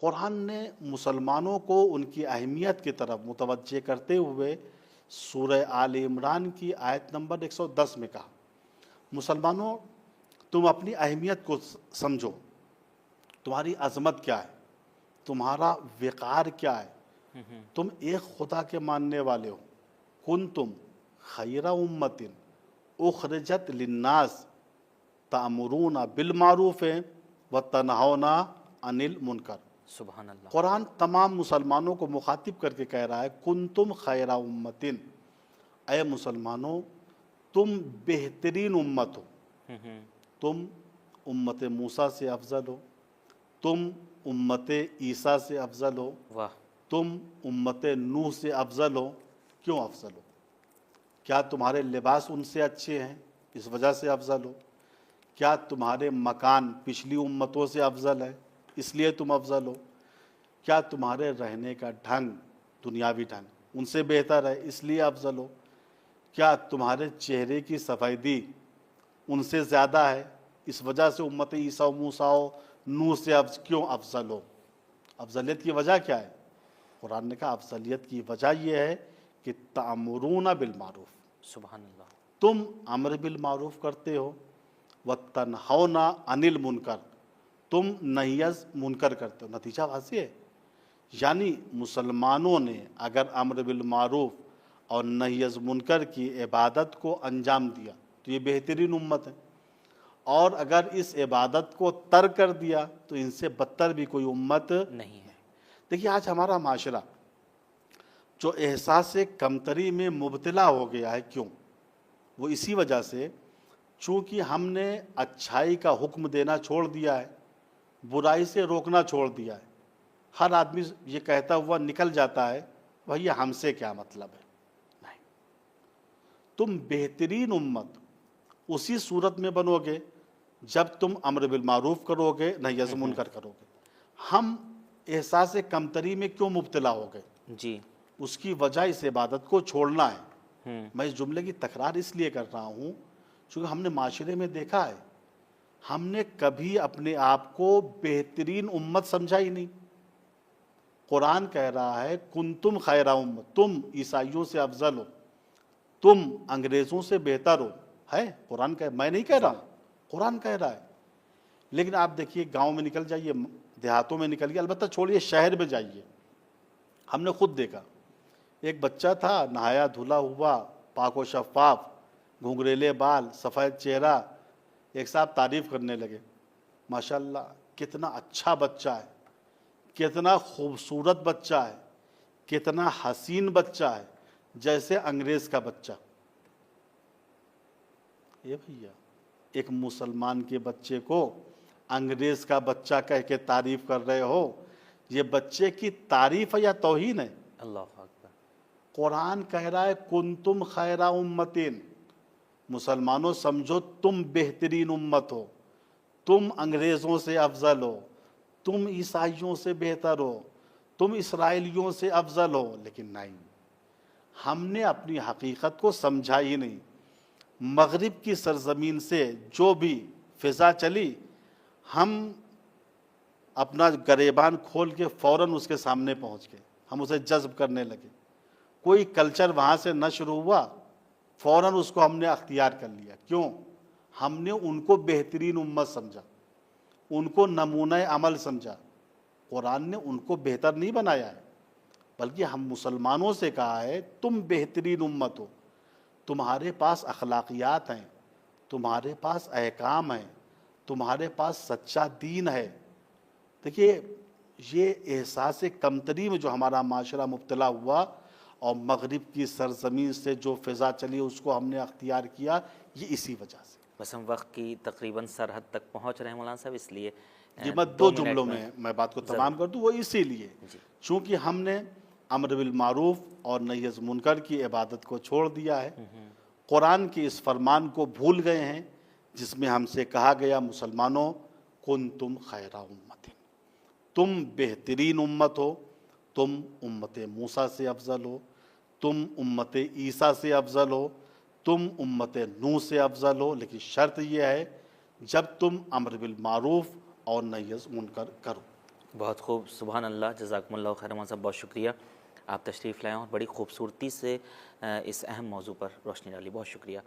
قرآن نے مسلمانوں کو ان کی اہمیت کی طرف متوجہ کرتے ہوئے سورہ آل عمران کی آیت نمبر 110 میں کہا، مسلمانوں تم اپنی اہمیت کو سمجھو، تمہاری عظمت کیا ہے، تمہارا وقار کیا ہے، تم ایک خدا کے ماننے والے ہو، کنتم خیر امت اخرجت للناس تأمرون بالمعروف وتنہون عن المنکر۔ سبحان اللہ۔ قرآن تمام مسلمانوں کو مخاطب کر کے کہہ رہا ہے کنتم خیر امتن، اے مسلمانوں تم بہترین امت ہو، تم امت موسیٰ سے افضل ہو، تم امت عیسیٰ سے افضل ہو، واہ، تم امت نوح سے افضل ہو۔ کیوں افضل ہو؟ کیا تمہارے لباس ان سے اچھے ہیں اس وجہ سے افضل ہو؟ کیا تمہارے مکان پچھلی امتوں سے افضل ہے اس لیے تم افضل ہو؟ کیا تمہارے رہنے کا ڈھنگ، دنیاوی ڈھنگ ان سے بہتر ہے اس لیے افضل ہو؟ کیا تمہارے چہرے کی سفیدی ان سے زیادہ ہے اس وجہ سے امت عیسیٰ و موسیٰ و نوح سے کیوں افضل ہو؟ افضلیت کی وجہ کیا ہے؟ قرآن نے کہا افضلیت کی وجہ یہ ہے کہ تأمرون بالمعروف، سبحان اللہ، تم امر بالمعروف کرتے ہو، وتنہون عن المنکر، تم نہی از منکر کرتے ہو۔ نتیجہ واضح ہے، یعنی مسلمانوں نے اگر امر بالمعروف اور نہی از منکر کی عبادت کو انجام دیا تو یہ بہترین امت ہے، اور اگر اس عبادت کو ترک کر دیا تو ان سے بدتر بھی کوئی امت نہیں ہے۔ دیکھیے آج ہمارا معاشرہ جو احساس کمتری میں مبتلا ہو گیا ہے، کیوں؟ وہ اسی وجہ سے چونکہ ہم نے اچھائی کا حکم دینا چھوڑ دیا ہے، برائی سے روکنا چھوڑ دیا ہے۔ ہر آدمی یہ کہتا ہوا نکل جاتا ہے بھئی ہم سے کیا مطلب ہے۔ نہیں، تم بہترین امت اسی صورت میں بنو گے جب تم امر بالمعروف کرو گے، نہی از منکر کرو گے۔ ہم احساس کمتری میں کیوں مبتلا ہو گئے؟ جی، اس کی وجہ اس عبادت کو چھوڑنا ہے۔ میں اس جملے کی تکرار اس لیے کر رہا ہوں چونکہ ہم نے معاشرے میں دیکھا ہے، ہم نے کبھی اپنے آپ کو بہترین امت سمجھا ہی نہیں۔ قرآن کہہ رہا ہے کنتم خیر امت، تم عیسائیوں سے افضل ہو، تم انگریزوں سے بہتر ہو، ہے قرآن کہہ، میں نہیں کہہ رہا ہوں، قرآن کہہ رہا ہے۔ لیکن آپ دیکھیے گاؤں میں نکل جائیے، دیہاتوں میں نکلیے، البتہ چھوڑیے شہر میں جائیے، ہم نے خود دیکھا ایک بچہ تھا نہایا دھلا ہوا، پاک و شفاف، گھنگریلے بال، سفید چہرہ، ایک صاحب تعریف کرنے لگے، ماشاءاللہ کتنا اچھا بچہ ہے، کتنا خوبصورت بچہ ہے، کتنا حسین بچہ ہے، جیسے انگریز کا بچہ۔ اے بھیا، ایک مسلمان کے بچے کو انگریز کا بچہ کہہ کے تعریف کر رہے ہو، یہ بچے کی تعریف ہے یا توہین ہے؟ اللہ اکبر۔ قرآن کہہ رہا ہے کنتم خیر امتین، مسلمانوں سمجھو تم بہترین امت ہو، تم انگریزوں سے افضل ہو، تم عیسائیوں سے بہتر ہو، تم اسرائیلیوں سے افضل ہو۔ لیکن نہیں، ہم نے اپنی حقیقت کو سمجھا ہی نہیں۔ مغرب کی سرزمین سے جو بھی فضا چلی، ہم اپنا گریبان کھول کے فوراً اس کے سامنے پہنچ گئے، ہم اسے جذب کرنے لگے۔ کوئی کلچر وہاں سے نہ شروع ہوا، فوراً اس کو ہم نے اختیار کر لیا۔ کیوں؟ ہم نے ان کو بہترین امت سمجھا، ان کو نمونہ عمل سمجھا۔ قرآن نے ان کو بہتر نہیں بنایا ہے، بلکہ ہم مسلمانوں سے کہا ہے تم بہترین امت ہو، تمہارے پاس اخلاقیات ہیں، تمہارے پاس احکام ہیں، تمہارے پاس سچا دین ہے۔ دیکھیے یہ احساس کمتری میں جو ہمارا معاشرہ مبتلا ہوا اور مغرب کی سرزمین سے جو فضا چلی اس کو ہم نے اختیار کیا، یہ اسی وجہ سے۔ بس ہم وقت کی تقریباً سرحد تک پہنچ رہے ہیں مولانا صاحب، اس لیے جی میں دو جملوں میں بات کو تمام کر دوں، وہ اسی لیے چونکہ ہم نے امر بالمعروف اور نہی از منکر کی عبادت کو چھوڑ دیا ہے، قرآن کے اس فرمان کو بھول گئے ہیں جس میں ہم سے کہا گیا مسلمانوں کنتم خیر امت، تم بہترین امت ہو، تم امت موسیٰ سے افضل ہو، تم امت عیسیٰ سے افضل ہو، تم امت نوح سے افضل ہو، لیکن شرط یہ ہے جب تم امر بالمعروف اور نہی از منکر کرو۔ بہت خوب، سبحان اللہ، جزاکم اللہ خیر مولانا صاحب، بہت شکریہ، آپ تشریف لائیں اور بڑی خوبصورتی سے اس اہم موضوع پر روشنی ڈالی، بہت شکریہ۔